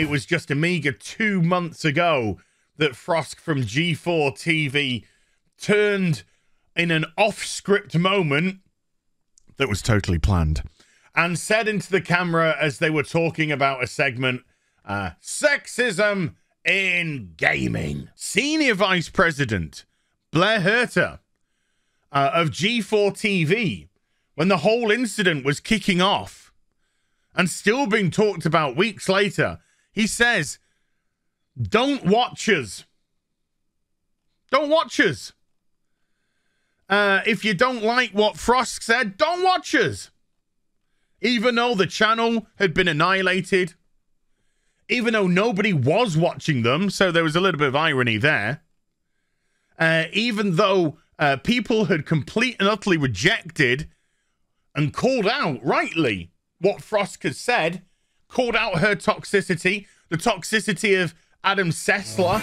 it was just a meager 2 months ago that Frosk from G4Tv turned in an off-script moment that was totally planned and said into the camera as they were talking about a segment, sexism in gaming. Senior Vice President Blair Herter of G4Tv, when the whole incident was kicking off and still being talked about weeks later, he says, don't watch us. Don't watch us. If you don't like what Frosk said, don't watch us. Even though the channel had been annihilated, even though nobody was watching them, so there was a little bit of irony there. Even though people had complete and utterly rejected and called out, rightly, what Frosk has said, called out her toxicity, the toxicity of Adam Sessler.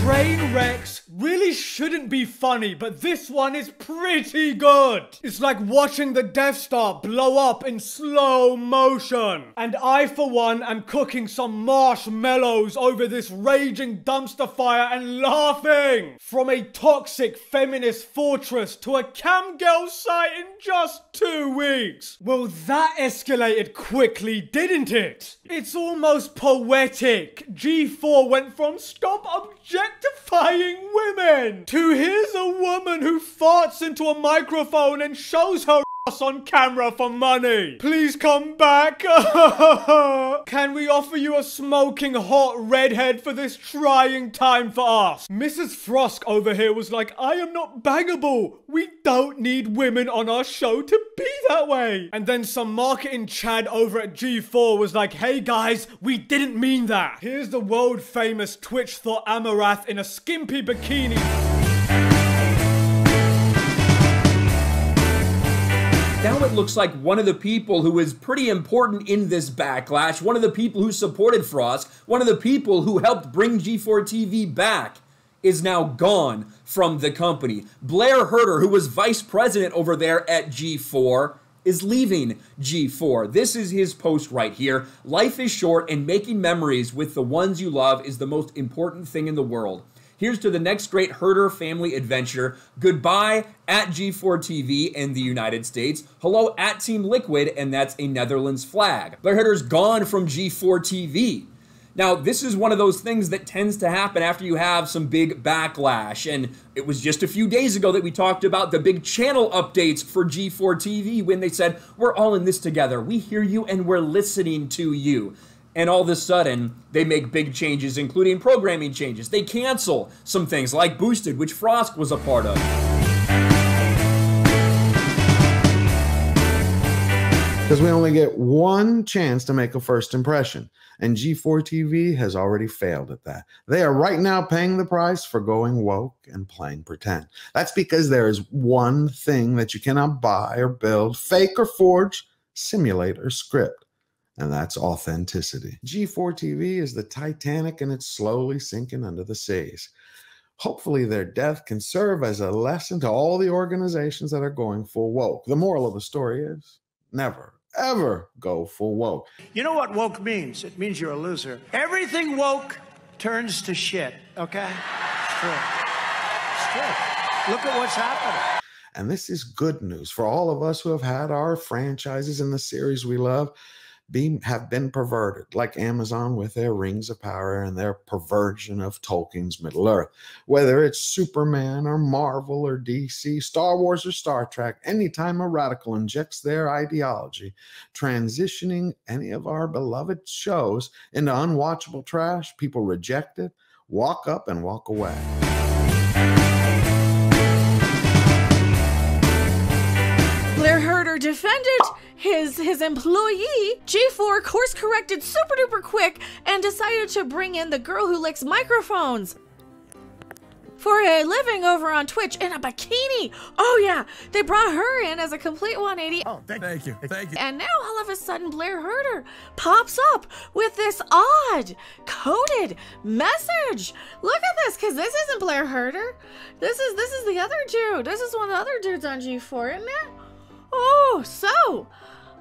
Train wrecks really shouldn't be funny, but this one is pretty good. It's like watching the Death Star blow up in slow motion. And I, for one, am cooking some marshmallows over this raging dumpster fire and laughing. From a toxic feminist fortress to a cam girl site in just 2 weeks. Well, that escalated quickly, didn't it? It's almost poetic. G4 went from stop objectifying women to here's a woman who farts into a microphone and shows her ass on camera for money. Please come back. Can we offer you a smoking hot redhead for this trying time for us? Mrs. Frosk over here was like, I am not bangable. We don't need women on our show to be that way. And then some marketing Chad over at G4 was like, hey guys, we didn't mean that. Here's the world famous Twitch thought Amouranth in a skimpy bikini. Now it looks like one of the people who is pretty important in this backlash, one of the people who supported Frosk, one of the people who helped bring G4Tv back, is now gone from the company. Blair Herter, who was vice president over there at G4, is leaving G4. This is his post right here. Life is short and making memories with the ones you love is the most important thing in the world. Here's to the next great Herter family adventure. Goodbye at G4Tv in the United States. Hello at Team Liquid, and that's a Netherlands flag. Blair Herter's gone from G4Tv. Now, this is one of those things that tends to happen after you have some big backlash. And it was just a few days ago that we talked about the big channel updates for G4Tv when they said, we're all in this together. We hear you and we're listening to you. And all of a sudden, they make big changes, including programming changes. They cancel some things like Boosted, which Frosk was a part of. Because we only get one chance to make a first impression. And G4Tv has already failed at that. They are right now paying the price for going woke and playing pretend. That's because there is one thing that you cannot buy or build, fake or forge, simulate or script. And that's authenticity. G4Tv is the Titanic and it's slowly sinking under the seas. Hopefully their death can serve as a lesson to all the organizations that are going full woke. The moral of the story is never, ever go full woke. You know what woke means? It means you're a loser. Everything woke turns to shit, okay? It's true. It's true. Look at what's happening. And this is good news for all of us who have had our franchises in the series we love have been perverted, like Amazon with their Rings of Power and their perversion of Tolkien's Middle-earth. Whether it's Superman or Marvel or DC, Star Wars or Star Trek, anytime a radical injects their ideology, transitioning any of our beloved shows into unwatchable trash, people reject it, walk up and walk away. Blair Herter defended his employee. G4 course corrected super duper quick and decided to bring in the girl who licks microphones for a living over on Twitch in a bikini. Oh yeah, they brought her in as a complete 180. Oh, thank you. And now all of a sudden Blair Herter pops up with this odd coded message. Look at this, because this isn't Blair Herter. This is the other dude. This is one of the other dudes on G4, isn't it? Oh, so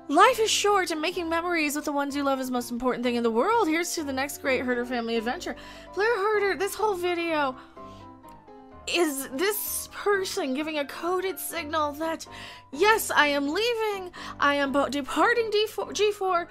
life is short and making memories with the ones you love is the most important thing in the world. Here's to the next great Herter family adventure. Blair Herter, this whole video is this person giving a coded signal that, yes, I am leaving. I am departing G4.